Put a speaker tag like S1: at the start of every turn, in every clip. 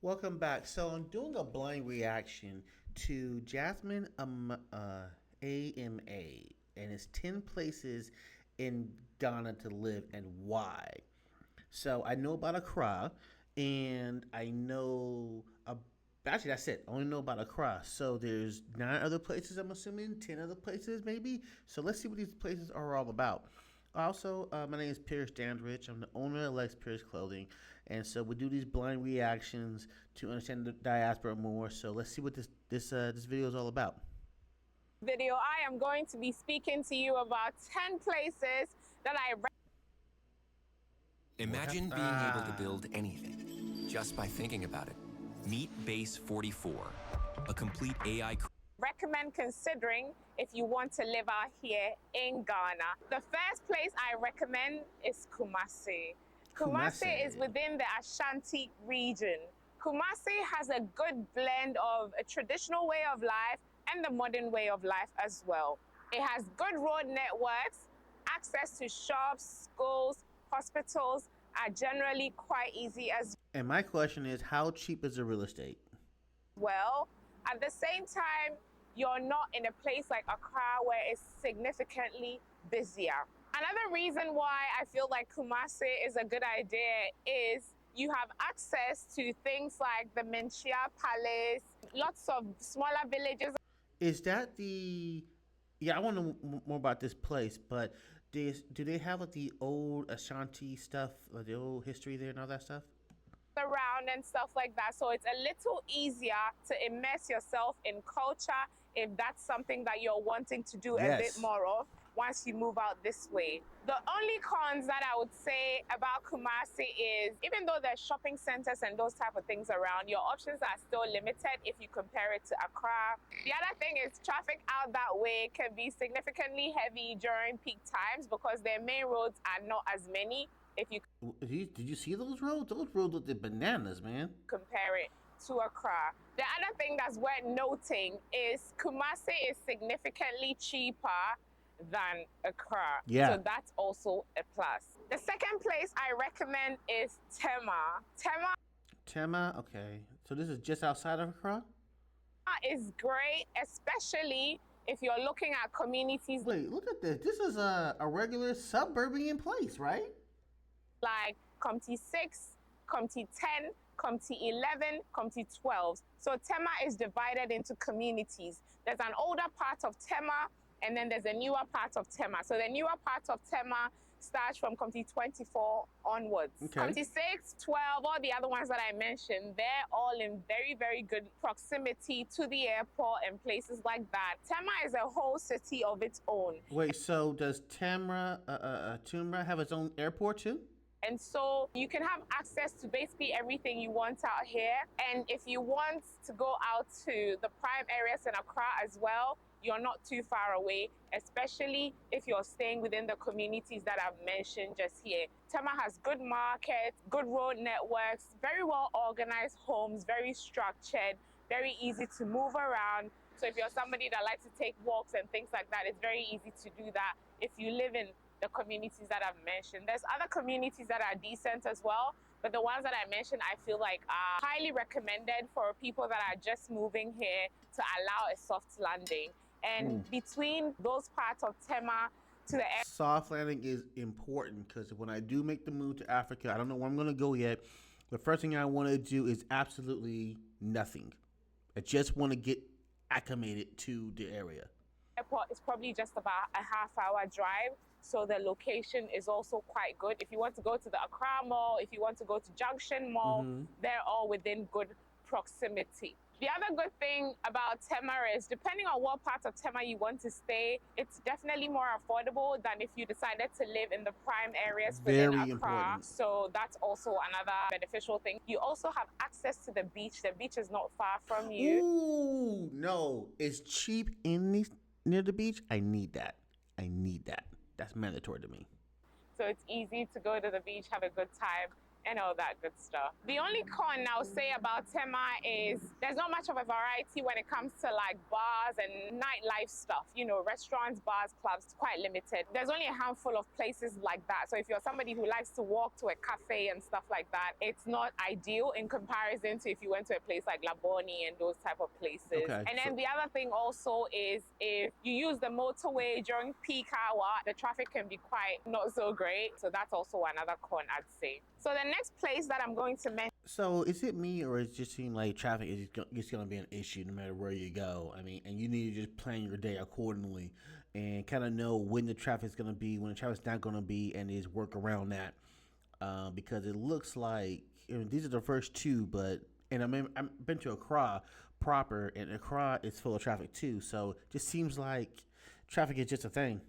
S1: Welcome back. So I'm doing a blind reaction to Jasmine AMA, and it's 10 places in Ghana to live and why. So I know about Accra, and I know actually that's it. I only know about Accra. So there's 9 other places. I'm assuming 10 other places maybe. So let's see what these places are all about. Also, my name is Pierce Dandridge. I'm the owner of Lex Pyerse Clothing, and so we do these blind reactions to understand the diaspora more. So let's see what this video is all about.
S2: Video, I am going to be speaking to you about 10 places that I
S3: Imagine being able to build anything just by thinking about it. Meet Base 44, a complete AI.
S2: recommend considering if you want to live out here in Ghana. The first place I recommend is Kumasi. Kumasi is within the Ashanti region. Kumasi has a good blend of a traditional way of life and the modern way of life as well. It has good road networks, access to shops, schools, hospitals are generally quite easy as
S1: And my question is, how cheap is the real estate?
S2: well. At the same time, you're not in a place like Accra where it's significantly busier. Another reason why I feel like Kumasi is a good idea is you have access to things like the Menchia Palace, lots of smaller villages.
S1: Is that the? Yeah, I want to know more about this place, but do they have like the old Ashanti stuff, like the old history there and all that stuff?
S2: Around and stuff like that, so it's a little easier to immerse yourself in culture if that's something that you're wanting to do a bit more of once you move out this way. The only cons that I would say about Kumasi is even though there's shopping centers and those type of things around, your options are still limited if you compare it to Accra. The other thing is traffic out that way can be significantly heavy during peak times because their main roads are not as many. If you
S1: Did you see those roads? Those roads look like bananas, man.
S2: compare it to Accra. The other thing that's worth noting is Kumasi is significantly cheaper than Accra.
S1: Yeah.
S2: So that's also a plus. The second place I recommend is TEMA.
S1: TEMA, okay. So this is just outside of Accra?
S2: Is great, especially if you're looking at communities.
S1: Wait, look at this. This is a regular suburban place, right?
S2: Like Comty 6, Comty 10, Comty 11, Comty 12. So TEMA is divided into communities. There's an older part of TEMA and then there's a newer part of TEMA. So the newer part of TEMA starts from Comty 24 onwards.
S1: Okay.
S2: Comty 6, 12, all the other ones that I mentioned, they're all in very, very good proximity to the airport and places like that. TEMA is a whole city of its own.
S1: Wait, so does TEMA have its own airport too?
S2: And so you can have access to basically everything you want out here. And if you want to go out to the prime areas in Accra as well, you're not too far away, especially if you're staying within the communities that I've mentioned just here. TEMA has good markets, good road networks, very well organized homes, very structured, very easy to move around. So if you're somebody that likes to take walks and things like that, it's very easy to do that if you live in the communities that I've mentioned. There's other communities that are decent as well, but the ones that I mentioned, I feel like are highly recommended for people that are just moving here to allow a soft landing. And between those parts of TEMA to the
S1: soft landing is important because when I do make the move to Africa, I don't know where I'm going to go yet. The first thing I want to do is absolutely nothing. I just want to get acclimated to the area.
S2: Airport is probably just about a half-hour drive. So the location is also quite good. If you want to go to the Accra Mall, if you want to go to Junction Mall, they're all within good proximity. The other good thing about TEMA is depending on what part of TEMA you want to stay, it's definitely more affordable than if you decided to live in the prime areas within Accra.
S1: Important.
S2: So that's also another beneficial thing. You also have access to the beach. The beach is not far from you.
S1: Ooh, no. It's cheap near the beach. I need that. That's mandatory to me.
S2: So it's easy to go to the beach, have a good time, and all that good stuff. The only con I'll say about TEMA is there's not much of a variety when it comes to like bars and nightlife stuff. You know, restaurants, bars, clubs, quite limited. There's only a handful of places like that. So if you're somebody who likes to walk to a cafe and stuff like that, it's not ideal in comparison to if you went to a place like Laboni and those type of places.
S1: Okay,
S2: And then the other thing also is if you use the motorway during peak hour, the traffic can be quite not so great. So that's also another con, I'd say. So the next place that I'm going to mention.
S1: So is it me, or it just seem like traffic is it's going to be an issue no matter where you go? I mean, and you need to just plan your day accordingly and kind of know when the traffic's going to be, when the traffic's not going to be, and is work around that. Because it looks like, I mean, these are the first two, but and I've been to Accra proper, and Accra is full of traffic too. So it just seems like traffic is just a thing.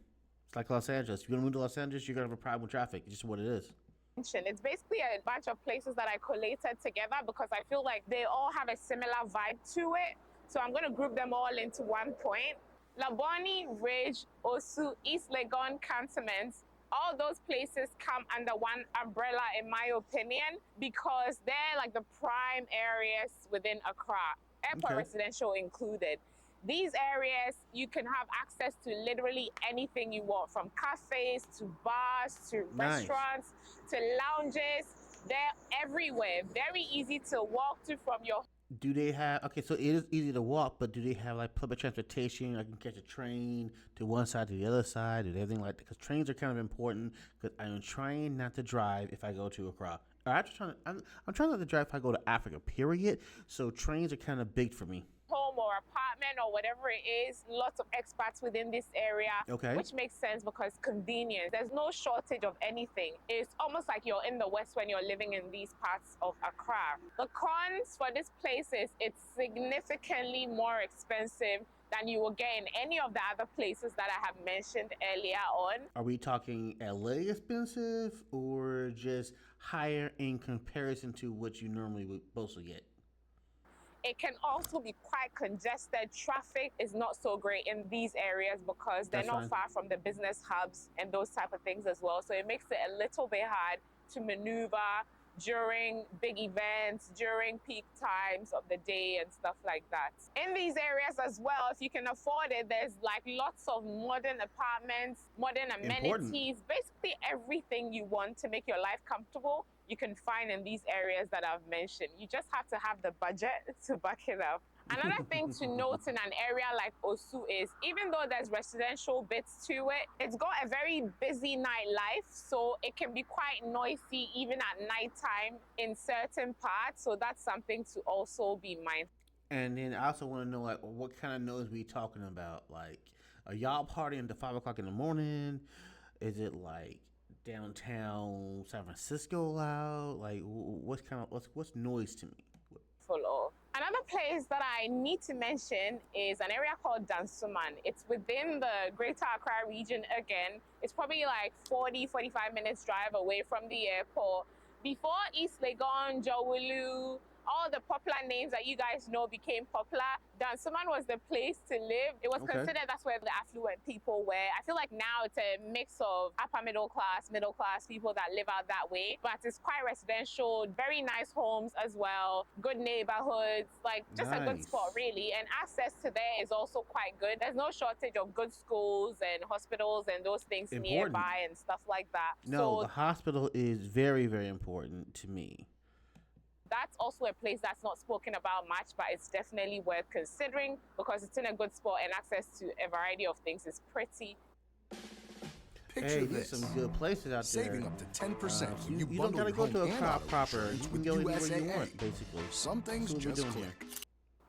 S1: It's like Los Angeles. If you're going to move to Los Angeles, you're going to have a problem with traffic. It's just what it is.
S2: It's basically a bunch of places that I collated together because I feel like they all have a similar vibe to it. So I'm going to group them all into one point. Laboni, Ridge, Osu, East Legon cantonments, all those places come under one umbrella in my opinion because they're like the prime areas within Accra, airport residential included. These areas, you can have access to literally anything you want, from cafes to bars to restaurants to lounges. They're everywhere. Very easy to walk to from your.
S1: Do they have, okay, so it is easy to walk, but do they have like public transportation? I can catch a train to one side to the other side and everything like that? Because trains are kind of important because I'm trying not to drive if I go to Accra. I'm trying not to drive if I go to Africa, period. So trains are kind of big for me.
S2: Home or apartment or whatever it is, lots of expats within this area, which makes sense because convenience. There's no shortage of anything. It's almost like you're in the West when you're living in these parts of Accra. The cons for this place is it's significantly more expensive than you will get in any of the other places that I have mentioned earlier on.
S1: Are we talking LA expensive or just higher in comparison to what you normally would supposed to get?
S2: It can also be quite congested. Traffic is not so great in these areas because they're not far from the business hubs and those type of things as well. So it makes it a little bit hard to maneuver during big events, during peak times of the day and stuff like that. In these areas as well, if you can afford it, there's like lots of modern apartments, modern amenities, basically everything you want to make your life comfortable, you can find in these areas that I've mentioned. You just have to have the budget to back it up. Another thing to note in an area like Osu is, even though there's residential bits to it, it's got a very busy nightlife, so it can be quite noisy even at nighttime in certain parts. So that's something to also be mindful.
S1: And then I also want to know, like, what kind of noise we talking about? Like, are y'all partying until 5 o'clock in the morning? Is it like downtown San Francisco loud? Like, what's noise to me?
S2: Full of. Another place that I need to mention is an area called Dansoman. It's within the Greater Accra region again. It's probably like 40-45 minutes drive away from the airport. Before East Legon, Jowulu, all the popular names that you guys know became popular, Dansoman was the place to live. It was considered that's where the affluent people were. I feel like now it's a mix of upper middle class people that live out that way. But it's quite residential, very nice homes as well, good neighborhoods, like just a good spot really. And access to there is also quite good. There's no shortage of good schools and hospitals and those things nearby and stuff like that.
S1: No, the hospital is very, very important to me.
S2: That's also a place that's not spoken about much, but it's definitely worth considering because it's in a good spot and access to a variety of things is pretty.
S1: Picture this. Some good places out there.
S4: Saving up to 10% when you
S1: don't gotta go to a cop proper. You can go anywhere
S4: USAA.
S1: you want, basically.
S4: Some things just click.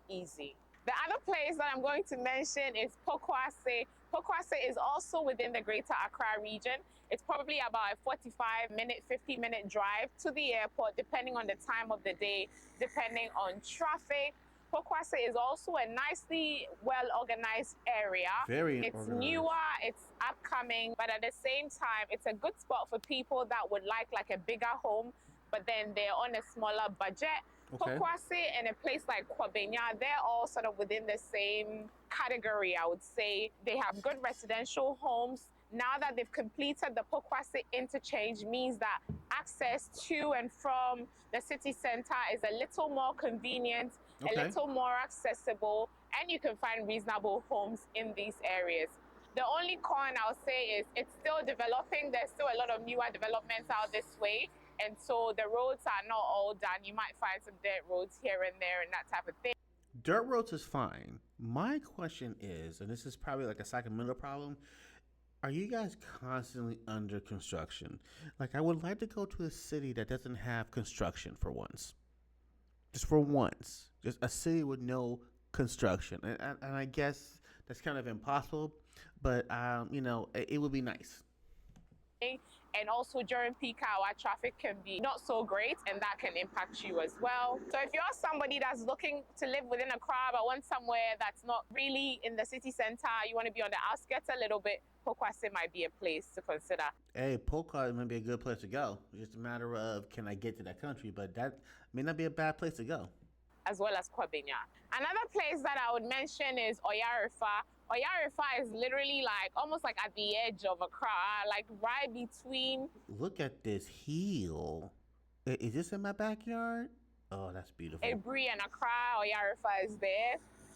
S2: Easy. The other place that I'm going to mention is Pokwase. Pokwase is also within the Greater Accra region. It's probably about a 45-minute, 50-minute drive to the airport, depending on the time of the day, depending on traffic. Pokwase is also a nicely well-organized area. It's newer, it's upcoming, but at the same time, it's a good spot for people that would like a bigger home, but then they're on a smaller budget. Pokwase and a place like Kwabenya, they're all sort of within the same category, I would say. They have good residential homes. Now that they've completed the Pokwase interchange means that access to and from the city center is a little more convenient, a little more accessible, and you can find reasonable homes in these areas. The only con I'll say is it's still developing. There's still a lot of newer developments out this way. And so the roads are not all done. You might find some dirt roads here and there and that type of thing.
S1: Dirt roads is fine. My question is, and this is probably like a Sacramento problem, are you guys constantly under construction? Like, I would like to go to a city that doesn't have construction for once. Just for once. Just a city with no construction. And I guess that's kind of impossible, but, it would be nice.
S2: And also during peak hour, traffic can be not so great, and that can impact you as well. So if you're somebody that's looking to live within a crowd but want somewhere that's not really in the city center, you want to be on the outskirts a little bit, Pokwase might be a place to consider.
S1: Hey, Polka might be a good place to go. It's just a matter of, can I get to that country? But that may not be a bad place to go.
S2: As well as Kwabenya. Another place that I would mention is Oyarifa. Oyarifa is literally like almost like at the edge of Accra, like right between.
S1: Look at this hill. Is this in my backyard? Oh, that's beautiful.
S2: Ebri and Accra, Oyarifa is there.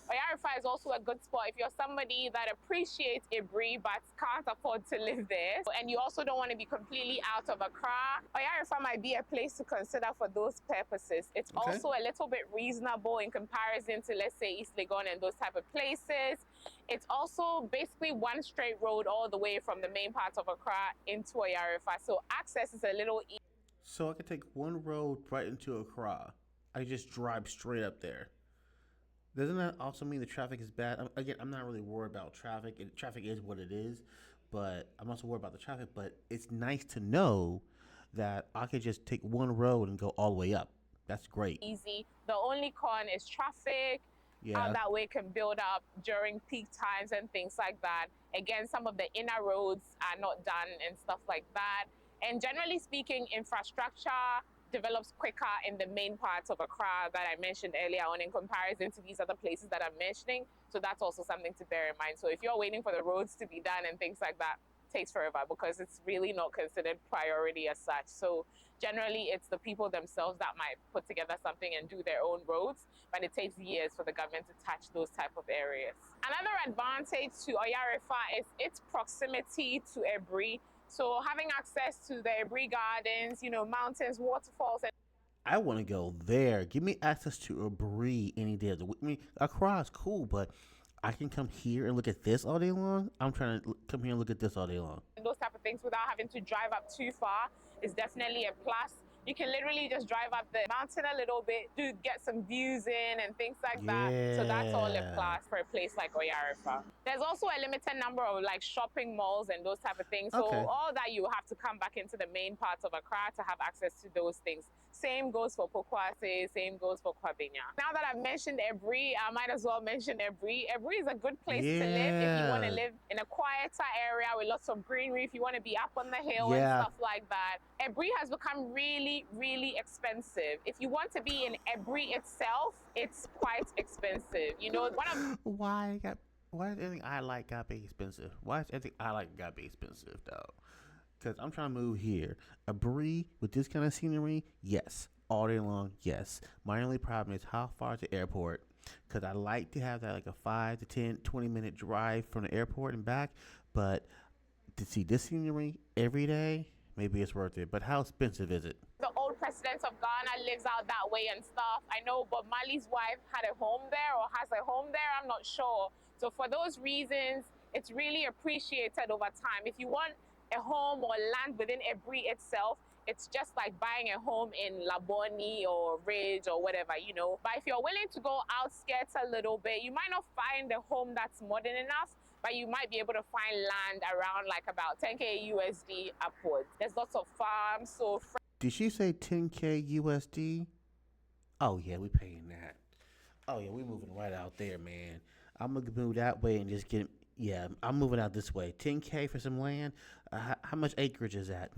S2: Oyarifa is also a good spot if you're somebody that appreciates Ebri but can't afford to live there, and you also don't want to be completely out of Accra. Oyarifa might be a place to consider for those purposes. It's also a little bit reasonable in comparison to, let's say, East Legon and those type of places. It's also basically one straight road all the way from the main part of Accra into Oyarifa, so access is a little easier.
S1: So I can take one road right into Accra. I just drive straight up there. Doesn't that also mean the traffic is bad? Again, I'm not really worried about traffic. Traffic is what it is, but I'm also worried about the traffic. But it's nice to know that I could just take one road and go all the way up. That's great.
S2: Easy. The only con is traffic.
S1: Yeah.
S2: How that way can build up during peak times and things like that. Again, some of the inner roads are not done and stuff like that. And generally speaking, infrastructure develops quicker in the main parts of Accra that I mentioned earlier on in comparison to these other places that I'm mentioning. So that's also something to bear in mind. So if you're waiting for the roads to be done and things like that, it takes forever because it's really not considered priority as such. So generally it's the people themselves that might put together something and do their own roads, but it takes years for the government to touch those type of areas. Another advantage to Oyarifa is its proximity to Ebri. So having access to the Ebri Gardens, mountains, waterfalls.
S1: I want to go there. Give me access to Ebri any day of the week. I mean, Accra is cool, but I can come here and look at this all day long. I'm trying to come here and look at this all day long.
S2: Those type of things without having to drive up too far is definitely a plus. You can literally just drive up the mountain a little bit to get some views in and things like that. So that's all a plus for a place like Oyarifa. There's also a limited number of like shopping malls and those type of things. So all that you have to come back into the main parts of Accra to have access to those things. Same goes for Pokwase, same goes for Kwabenya. Now that I've mentioned Ebri, I might as well mention Ebri. Ebri is a good place to live if you want to live in a quieter area with lots of greenery, if you want to be up on the hill and stuff like that. Ebri has become really, really expensive. If you want to be in Ebri itself, it's quite expensive.
S1: Why is everything I like gotta be expensive? Why is everything I like gotta be expensive though? Because I'm trying to move here. Ebri with this kind of scenery, yes. All day long, yes. My only problem is how far is the airport? Because I like to have that like a 5 to 10, 20-minute drive from the airport and back. But to see this scenery every day, maybe it's worth it. But how expensive is it?
S2: The old president of Ghana lives out that way and stuff. I know Bob Marley's wife had a home there or has a home there. I'm not sure. So for those reasons, it's really appreciated over time. If you want a home or land within Ebri itself, it's just like buying a home in Laboni or Ridge or whatever, But if you're willing to go outskirts a little bit, you might not find a home that's modern enough, but you might be able to find land around like about 10K USD upwards. There's lots of farms, so...
S1: Did she say 10K USD? Oh yeah, we paying that. Oh yeah, we moving right out there, man. I'm gonna move that way and just get... Yeah, I'm moving out this way. 10K for some land. How much acreage is that?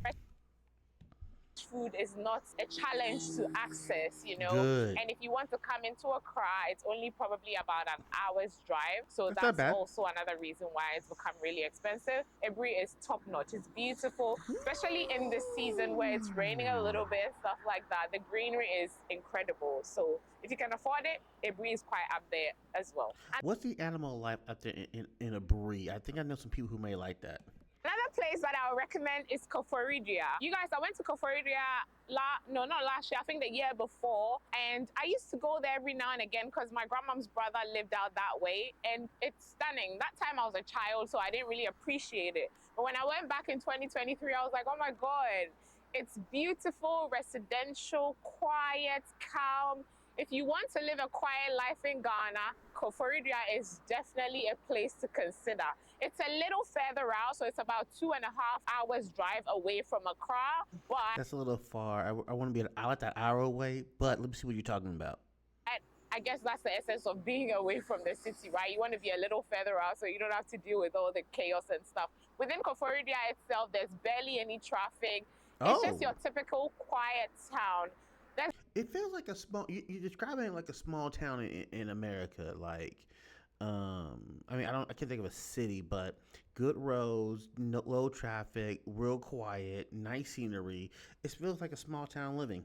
S2: food is not a challenge to access, you know.
S1: Good.
S2: And if you want to come into Accra, it's only probably about an hour's drive. So
S1: That's not
S2: that's
S1: bad.
S2: also another reason why it's become really expensive. Ebri is top notch. It's beautiful, especially in this season where it's raining a little bit, stuff like that. The greenery is incredible. So if you can afford it, Ebri is quite up there as well. And
S1: What's the animal life out there in a breed? I think I know some people who may like that.
S2: another place that I would recommend is Koforidua. You guys, I went to Koforidua not last year, I think the year before. And I used to go there every now and again because my grandmom's brother lived out that way. And it's stunning. That time I was a child, so I didn't really appreciate it. But when I went back in 2023, I was like, oh my God, it's beautiful, residential, quiet, calm. If you want to live a quiet life in Ghana, Koforidua is definitely a place to consider. It's a little further out, so it's about 2.5 hours drive away from Accra, but
S1: That's a little far. I want to be out that hour away, but let me see what you're talking about.
S2: I guess that's the essence of being away from the city, right? You want to be a little further out so you don't have to deal with all the chaos and stuff. Within Koforidua itself, there's barely any traffic. It's just your typical quiet town.
S1: It feels like a small. You're describing it like a small town in America. Like, I mean, I can't think of a city, but good roads, low traffic, real quiet, nice scenery. It feels like a small town living.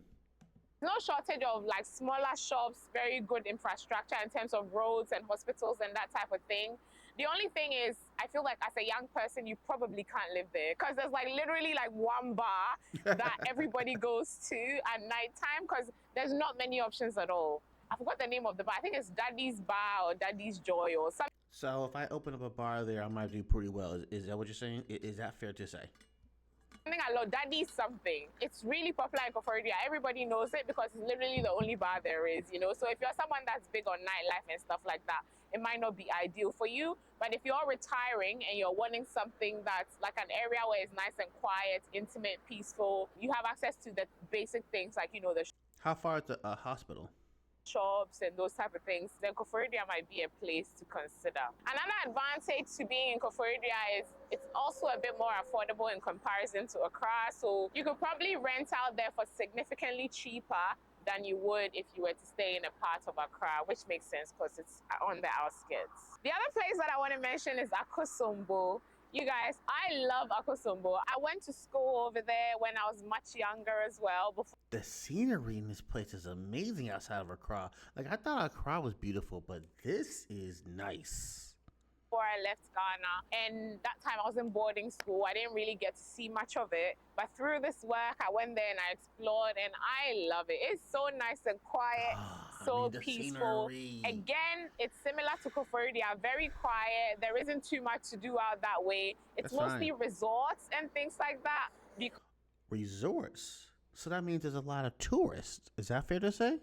S2: No shortage of like smaller shops, very good infrastructure in terms of roads and hospitals and that type of thing. The only thing is, I feel like as a young person, you probably can't live there because there's like literally like one bar that everybody goes to at nighttime because there's not many options at all. I forgot the name of the bar. I think it's Daddy's Bar or Daddy's Joy or something.
S1: So if I open up a bar there, I might do pretty well. Is that what you're saying? Is that fair to say?
S2: I love Daddy's something. It's really popular in Koforidua. Everybody knows it because it's literally the only bar there is, you know. So if you're someone that's big on nightlife and stuff like that, it might not be ideal for you. But if you're retiring and you're wanting something that's like an area where it's nice and quiet, intimate, peaceful, you have access to the basic things like, you know, the
S1: How far is the hospital?
S2: shops and those type of things, then Koforidua might be a place to consider. Another advantage to being in Koforidua is it's also a bit more affordable in comparison to Accra. So you could probably rent out there for significantly cheaper than you would if you were to stay in a part of Accra, which makes sense because it's on the outskirts. The other place that I want to mention is Akosombo. You guys, I love Akosombo. I went to school over there when I was much younger as well.
S1: The scenery in this place is amazing outside of Accra. Like, I thought Accra was beautiful, but this is nice.
S2: Before I left Ghana, and that time I was in boarding school. I didn't really get to see much of it, but through this work I went there and I explored and I love it. It's so nice and quiet, peaceful.
S1: Scenery.
S2: Again, it's similar to Koforidua, very quiet. There isn't too much to do out that way. It's mostly resorts and things like that.
S1: Resorts? So that means there's a lot of tourists. Is that fair to say?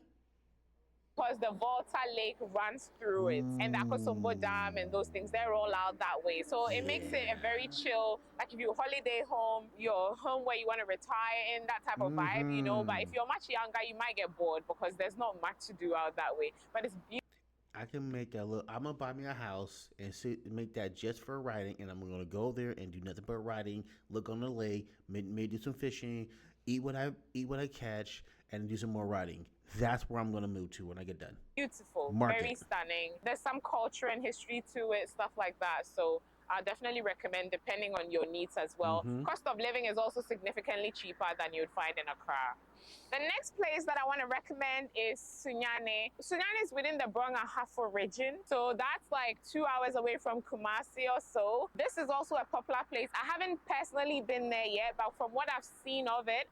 S2: Because the Volta Lake runs through it, and the Akosombo Dam and those things, they're all out that way. So it makes it a very chill, like if you holiday home, your home where you want to retire in, that type of vibe, you know. But if you're much younger, you might get bored because there's not much to do out that way. But it's beautiful.
S1: I can make a little. I'm gonna buy me a house and make that just for riding, and I'm gonna go there and do nothing but riding. Look on the lake, maybe do some fishing, eat what I catch, and do some more riding. That's where I'm gonna move to when I get done.
S2: Beautiful, very stunning. There's some culture and history to it, stuff like that. So I definitely recommend, depending on your needs as well. Cost of living is also significantly cheaper than you'd find in Accra. The next place that I want to recommend is Sunyane. Sunyane is within the Brong Ahafo region. So that's like 2 hours away from Kumasi or so. This is also a popular place. I haven't personally been there yet, but from what I've seen of it,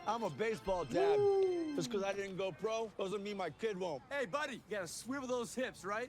S5: I'm a baseball dad. Just because I didn't go pro doesn't mean my kid won't.
S6: Hey, buddy, you gotta swivel those hips, right?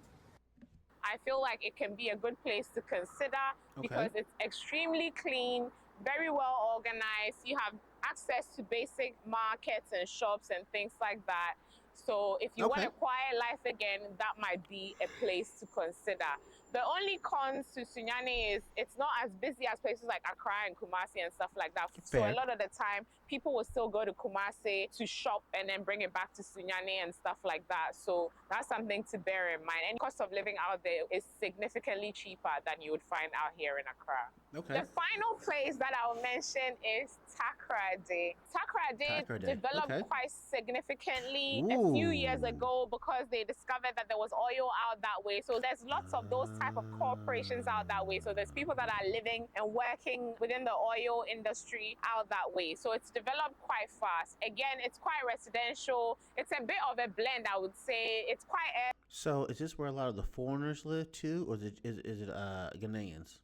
S2: I feel like it can be a good place to consider because it's extremely clean, very well organized. You have access to basic markets and shops and things like that. So if you want a quiet life again, that might be a place to consider. The only cons to Sunyani is it's not as busy as places like Accra and Kumasi and stuff like that. So
S1: Fair.
S2: a lot of the time, people will still go to Kumasi to shop and then bring it back to Sunyani and stuff like that. So that's something to bear in mind. And cost of living out there is significantly cheaper than you would find out here in Accra.
S1: Okay.
S2: The final place that I'll mention is Takoradi. Takoradi developed quite significantly a few years ago because they discovered that there was oil out that way. So there's lots of those type of corporations out that way. So there's people that are living and working within the oil industry out that way. So it's developed quite fast. Again, it's quite residential. It's a bit of a blend, I would say. It's quite
S1: So is this where a lot of the foreigners live too, or is it Ghanaians?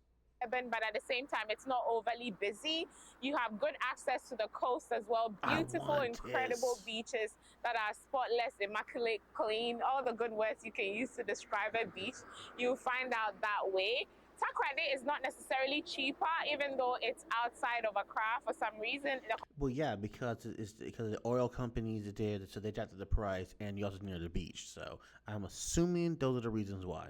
S2: urban, but at the same time, it's not overly busy. You have good access to the coast as well. Beautiful, incredible beaches that are spotless, immaculate, clean, all the good words you can use to describe a beach. You'll find out that way. Takoradi is not necessarily cheaper, even though it's outside of Accra for some reason.
S1: Well, yeah, because it's because the oil companies did, so they jacked the price, and you're also near the beach. So I'm assuming those are the reasons why.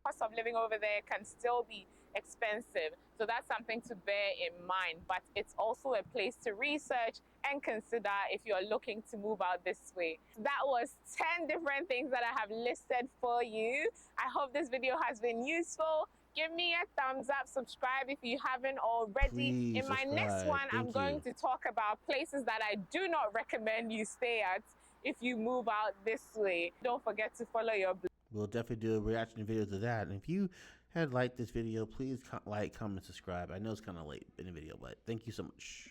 S2: Cost of living over there can still be expensive, so that's something to bear in mind, but it's also a place to research and consider if you're looking to move out this way. That was 10 different things that I have listed for you. I hope this video has been useful. Give me a thumbs up, subscribe if you haven't already.
S1: Please
S2: in my
S1: subscribe.
S2: next one, I'm
S1: Thank
S2: going
S1: you.
S2: to talk about places that I do not recommend you stay at if you move out this way. Don't forget to follow your
S1: We'll definitely do a reaction video to that. And if you had liked this video, please like, comment, subscribe. I know it's kind of late in the video, but thank you so much.